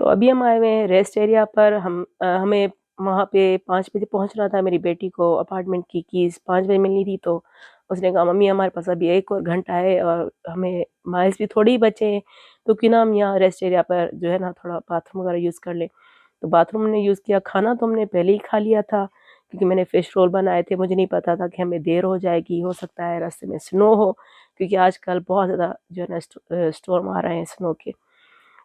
تو ابھی ہم آئے ہوئے ہیں ریسٹ ایریا پر. ہمیں وہاں پہ 5 بجے پہنچنا تھا. میری بیٹی کو اپارٹمنٹ کی کیز 5 بجے ملنی تھی، تو اس نے کہا ممی ہمارے پاس ابھی 1 اور گھنٹہ ہے اور ہمیں مائلس بھی تھوڑے ہی بچے ہیں، تو کیوں نہ ہم یہاں ریسٹ ایریا پر جو ہے نا تھوڑا باتھ روم وغیرہ یوز کر لیں. تو باتھ روم نے یوز کیا. کھانا تو ہم نے پہلے ہی کھا لیا تھا کیونکہ میں نے فش رول بنائے تھے. مجھے نہیں پتا تھا کہ ہمیں دیر ہو جائے گی، ہو سکتا ہے راستے میں سنو ہو، کیونکہ آج کل بہت زیادہ جو ہے نا اسٹورم آ رہے ہیں سنو کے.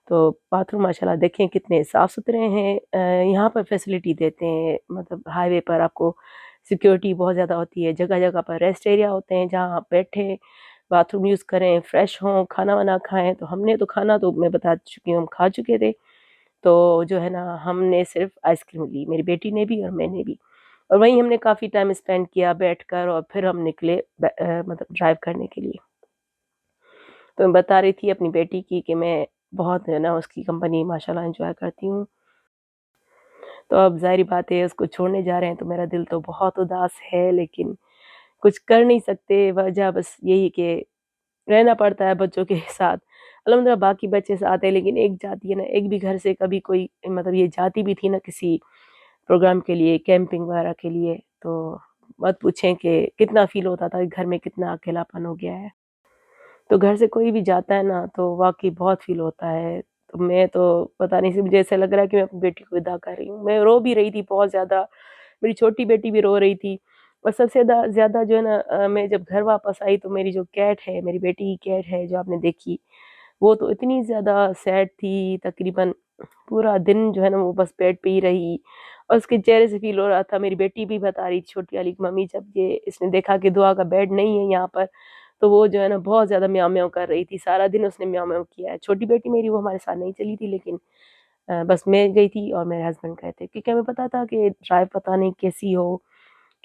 تو باتھ روم ماشاء اللہ دیکھیں کتنے صاف ستھرے ہیں. یہاں پر فیسلٹی دیتے ہیں، مطلب ہائی وے پر آپ کو سیکیورٹی بہت زیادہ ہوتی ہے. جگہ جگہ پر ریسٹ ایریا ہوتے ہیں جہاں آپ بیٹھیں، باتھ روم یوز کریں، فریش ہوں، کھانا وانا کھائیں. تو ہم نے تو کھانا تو میں بتا چکی ہوں ہم کھا چکے تھے. تو جو ہے نا ہم نے صرف آئس کریم لی، میری بیٹی نے بھی اور میں نے بھی، اور وہیں ہم نے کافی ٹائم اسپینڈ کیا بیٹھ کر، اور پھر ہم نکلے مطلب ڈرائیو کرنے کے لیے. تو میں بتا رہی تھی اپنی بیٹی کی کہ میں بہت جو ہے نا اس کی کمپنی ماشاءاللہ انجوائے کرتی ہوں. تو اب ظاہری بات ہے اس کو چھوڑنے جا رہے ہیں تو میرا دل تو بہت اداس ہے، لیکن کچھ کر نہیں سکتے. وجہ بس یہی کہ رہنا پڑتا ہے بچوں کے ساتھ. الحمدللہ باقی بچے ساتھ ہیں، لیکن ایک جاتی ہے نا، ایک بھی گھر سے کبھی کوئی مطلب یہ جاتی بھی تھی نا کسی پروگرام کے لیے، کیمپنگ وغیرہ کے لیے، تو مت پوچھیں کہ کتنا فیل ہوتا تھا کہ گھر میں کتنا اکیلا پن ہو گیا ہے. تو گھر سے کوئی بھی جاتا ہے نا تو واقعی بہت فیل ہوتا ہے. تو میں تو پتہ نہیں، مجھے ایسا لگ رہا ہے کہ میں اپنی بیٹی کو ودا کر رہی ہوں. میں رو بھی رہی تھی بہت زیادہ، میری چھوٹی بیٹی بھی رو رہی تھی. اور سب سے زیادہ جو ہے نا میں جب گھر واپس آئی تو میری جو کیٹ ہے، میری بیٹی کی کیٹ ہے جو آپ نے دیکھی، وہ تو اتنی زیادہ سیڈ تھی. تقریباً پورا دن جو ہے نا وہ بس بیڈ پہ ہی رہی، اور اس کے چہرے سے فیل ہو رہا تھا. میری بیٹی بھی بتا رہی تھی چھوٹی والی، ممی جب یہ اس نے دیکھا کہ دعا کا بیڈ نہیں ہے یہاں پر، تو وہ جو ہے نا بہت زیادہ میاؤ میاؤ کر رہی تھی. سارا دن اس نے میاؤ میاؤ کیا ہے. چھوٹی بیٹی میری وہ ہمارے ساتھ نہیں چلی تھی، لیکن بس میں گئی تھی اور میرے ہسبینڈ گئے تھے، کیونکہ ہمیں پتا تھا کہ ڈرائیو پتہ نہیں کیسی ہو،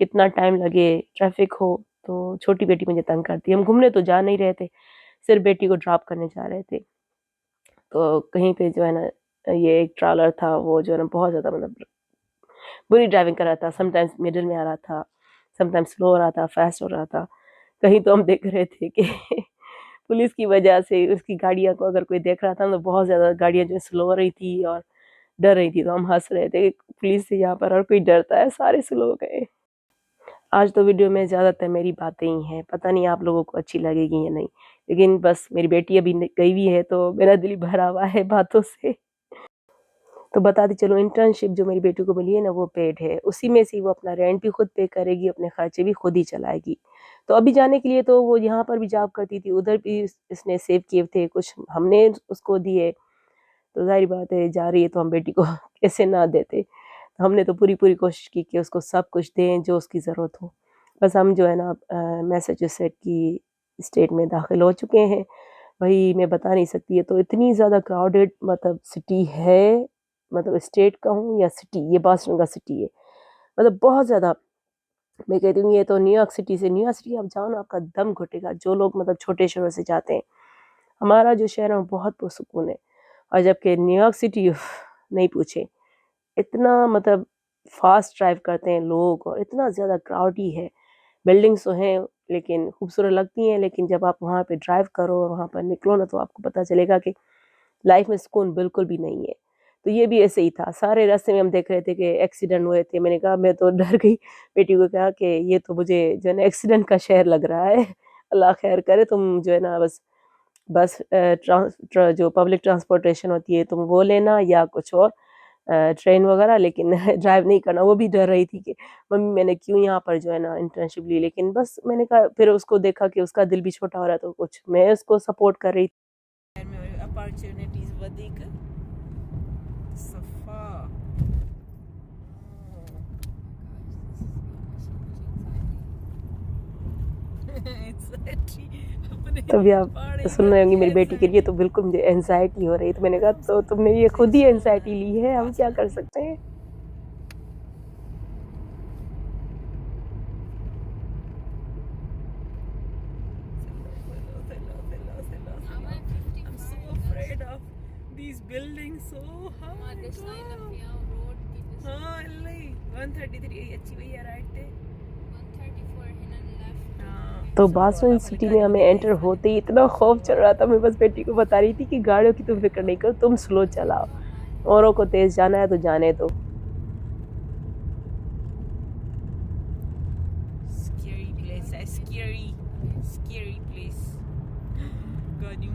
کتنا ٹائم لگے، ٹریفک ہو. تو چھوٹی بیٹی مجھے تنگ کرتی. ہم گھومنے تو جا نہیں رہے تھے، صرف بیٹی کو ڈراپ کرنے جا رہے تھے. تو کہیں پہ جو ہے نا یہ ایک ٹرالر تھا، وہ جو ہے نا بہت زیادہ مطلب بری ڈرائیونگ کر رہا تھا. سم ٹائمز مڈل میں آ رہا تھا، سم ٹائمز سلو ہو رہا تھا، فاسٹ ہو رہا تھا. کہیں تو ہم دیکھ رہے تھے کہ پولیس کی وجہ سے اس کی گاڑیاں کو اگر کوئی دیکھ رہا تھا تو بہت زیادہ گاڑیاں جو سلو ہو رہی تھی اور ڈر رہی تھی. تو ہم ہنس رہے تھے کہ پولیس سے یہاں پر اور کوئی ڈرتا ہے، سارے سلو ہو گئے. آج تو ویڈیو میں زیادہ تر میری باتیں ہی ہیں، پتہ نہیں آپ لوگوں کو اچھی لگے گی یا نہیں، لیکن بس میری بیٹی ابھی گئی ہوئی ہے تو میرا دل بھرا ہوا ہے باتوں سے. تو بتاتی چلو انٹرنشپ جو میری بیٹی کو ملی ہے نا وہ پیڈ ہے، اسی میں سے وہ اپنا رینٹ بھی خود پے کرے گی، اپنے خرچے بھی خود ہی چلائے گی. تو ابھی جانے کے لیے تو وہ یہاں پر بھی جاب کرتی تھی، ادھر بھی اس نے سیو کیے تھے، کچھ ہم نے اس کو دیے. تو ظاہر بات ہے جا رہی ہے تو ہم بیٹی کو کیسے نہ دیتے. ہم نے تو پوری کوشش کی کہ اس کو سب کچھ دیں جو اس کی ضرورت ہو. بس ہم جو ہے نا میساچوسیٹ کی اسٹیٹ میں داخل ہو چکے ہیں. وہی میں بتا نہیں سکتی ہے، تو اتنی زیادہ کراؤڈڈ مطلب سٹی ہے، مطلب اسٹیٹ کا ہوں یا سٹی، یہ باسٹن کا سٹی ہے، مطلب بہت زیادہ. میں کہتی ہوں یہ تو نیو یارک سٹی سے، نیو یارک سٹی آپ جاؤ نا آپ کا دم گھٹے گا. جو لوگ مطلب چھوٹے شہروں سے جاتے ہیں، ہمارا جو شہر ہے وہ بہت پرسکون ہے. اور جبکہ نیو یارک سٹی نہیں پوچھے، اتنا مطلب فاسٹ ڈرائیو کرتے ہیں لوگ اور اتنا زیادہ کراؤڈی ہے. بلڈنگس تو ہیں لیکن خوبصورت لگتی ہیں، لیکن جب آپ وہاں پہ ڈرائیو کرو اور وہاں پر نکلو نا تو آپ کو پتہ چلے گا کہ لائف میں سکون بالکل بھی نہیں ہے. تو یہ بھی ایسے ہی تھا. سارے راستے میں ہم دیکھ رہے تھے کہ ایکسیڈنٹ ہوئے تھے. میں نے کہا میں تو ڈر گئی، بیٹی کو کہا کہ یہ تو مجھے جو ہے نا ایکسیڈنٹ کا شہر لگ رہا ہے. اللہ خیر کرے. تم جو ہے نا بس جو پبلک ٹرانسپورٹیشن ہوتی ہے تم وہ لینا یا کچھ اور ٹرین وغیرہ، لیکن ڈرائیو نہیں کرنا. وہ بھی ڈر رہی تھی کہ ممی میں نے کیوں یہاں پر جو ہے نا انٹرنشپ لی، لیکن بس میں نے کہا پھر اس کو دیکھا کہ اس کا دل بھی چھوٹا ہو رہا ہے تو کچھ میں اس کو سپورٹ کر رہی تھی. اپارچونیٹیز ودیک صفا. تو ابھی آپ سن رہے ہوں گی میری بیٹی کے لیے تو بالکل مجھے اینزائٹی ہو رہی. تو میں نے کہا تو تم نے یہ خود ہی اینزائٹی لی ہے، ہم کیا کر سکتے ہیں. تو باسٹن سٹی میں ہمیں انٹر ہوتے ہی اتنا خوف چل رہا تھا. میں بس بیٹی کو بتا رہی تھی کہ گاڑیوں کی تم فکر نہیں کرو، تم سلو چلاؤ. اوروں کو تیز جانا ہے تو جانے دو. Scary place. A scary place. گاڑیوں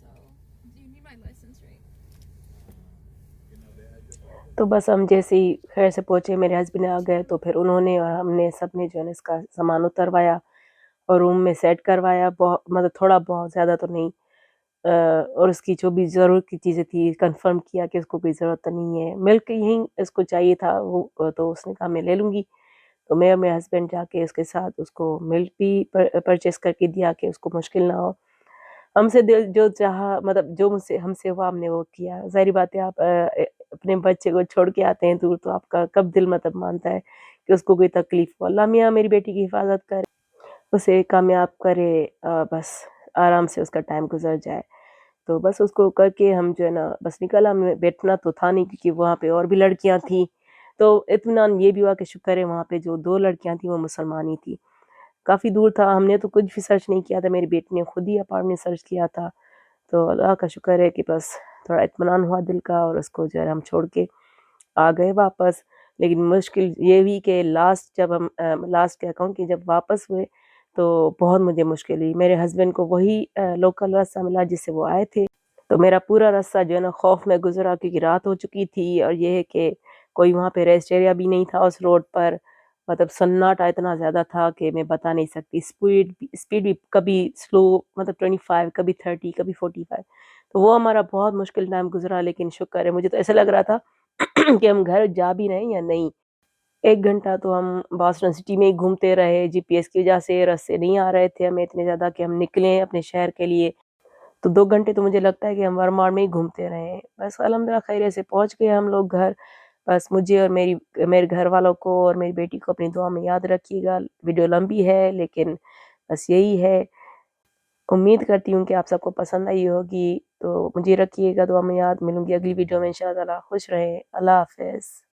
So, do you need my license, right? تو بس ہم جیسے ہی خیر سے پہنچے میرے ہسبینڈ آ گئے تو پھر انہوں نے اور ہم نے سب نے جو ہے نا اس کا سامان اتروایا اور روم میں سیٹ کروایا. بہت مطلب تھوڑا بہت زیادہ تو نہیں. اور اس کی جو بھی ضرورت کی چیزیں تھی کنفرم کیا کہ اس کو کوئی ضرورت نہیں ہے. ملک یہیں اس کو چاہیے تھا وہ تو اس نے کہا میں لے لوں گی. تو میں اور میرے ہسبینڈ جا کے اس کے ساتھ اس کو ملک بھی پرچیز کر کے دیا کہ اس کو مشکل نہ ہو. ہم سے دل جو چاہا مطلب جو مجھ سے ہم سے ہوا ہم نے وہ کیا. ظاہری بات ہے آپ اپنے بچے کو چھوڑ کے آتے ہیں دور تو آپ کا کب دل مطلب مانتا ہے کہ اس کو کوئی تکلیف ہو. اللہ میاں میری بیٹی کی حفاظت کرے اسے کامیاب کرے بس آرام سے اس کا ٹائم گزر جائے. تو بس اس کو کر کے ہم جو ہے نا بس نکلا. ہمیں بیٹھنا تو تھا نہیں کیونکہ وہاں پہ اور بھی لڑکیاں تھیں. تو اطمینان یہ بھی ہوا کہ شکر ہے وہاں پہ جو 2 لڑکیاں تھیں وہ مسلمان ہی تھیں. کافی دور تھا. ہم نے تو کچھ بھی سرچ نہیں کیا تھا. میری بیٹی نے خود ہی اپارٹمنٹ سرچ کیا تھا. تو اللہ کا شکر ہے کہ بس تھوڑا اطمینان ہوا دل کا اور اس کو جو ہے ہم چھوڑ کے آ گئے واپس. لیکن مشکل یہ ہوئی کہ جب ہم لاسٹ کیا کہوں کہ جب واپس ہوئے تو بہت مجھے مشکل ہوئی. میرے ہسبینڈ کو وہی لوکل راستہ ملا جس سے وہ آئے تھے. تو میرا پورا راستہ جو ہے نا خوف میں گزرا کیونکہ رات ہو چکی تھی اور یہ ہے کہ کوئی وہاں پہ ریسٹ ایریا بھی نہیں تھا اس روڈ پر. مطلب سناٹا اتنا زیادہ تھا کہ میں بتا نہیں سکتی. اسپیڈ بھی کبھی سلو مطلب 25 کبھی 30 کبھی 45. تو وہ ہمارا بہت مشکل ٹائم گزرا. لیکن شکر ہے مجھے تو ایسا لگ رہا تھا کہ ہم گھر جا بھی رہے ہیں یا نہیں. 1 گھنٹہ تو ہم باسٹن سٹی میں ہی گھومتے رہے. جی پی ایس کی وجہ سے راستے نہیں آ رہے تھے ہمیں اتنے زیادہ کہ ہم نکلیں اپنے شہر کے لیے. تو 2 گھنٹے تو مجھے لگتا ہے کہ ہم ورمار میں ہی گھومتے رہے ہیں. بس الحمدللہ خیریے سے پہنچ گئے ہم لوگ گھر. بس مجھے اور میرے گھر والوں کو اور میری بیٹی کو اپنی دعا میں یاد رکھیے گا. ویڈیو لمبی ہے لیکن بس یہی ہے. امید کرتی ہوں کہ آپ سب کو پسند آئی ہوگی. تو مجھے رکھیے گا دعا میں یاد. ملوں گی اگلی ویڈیو میں انشاءاللہ. خوش رہیں. اللہ حافظ.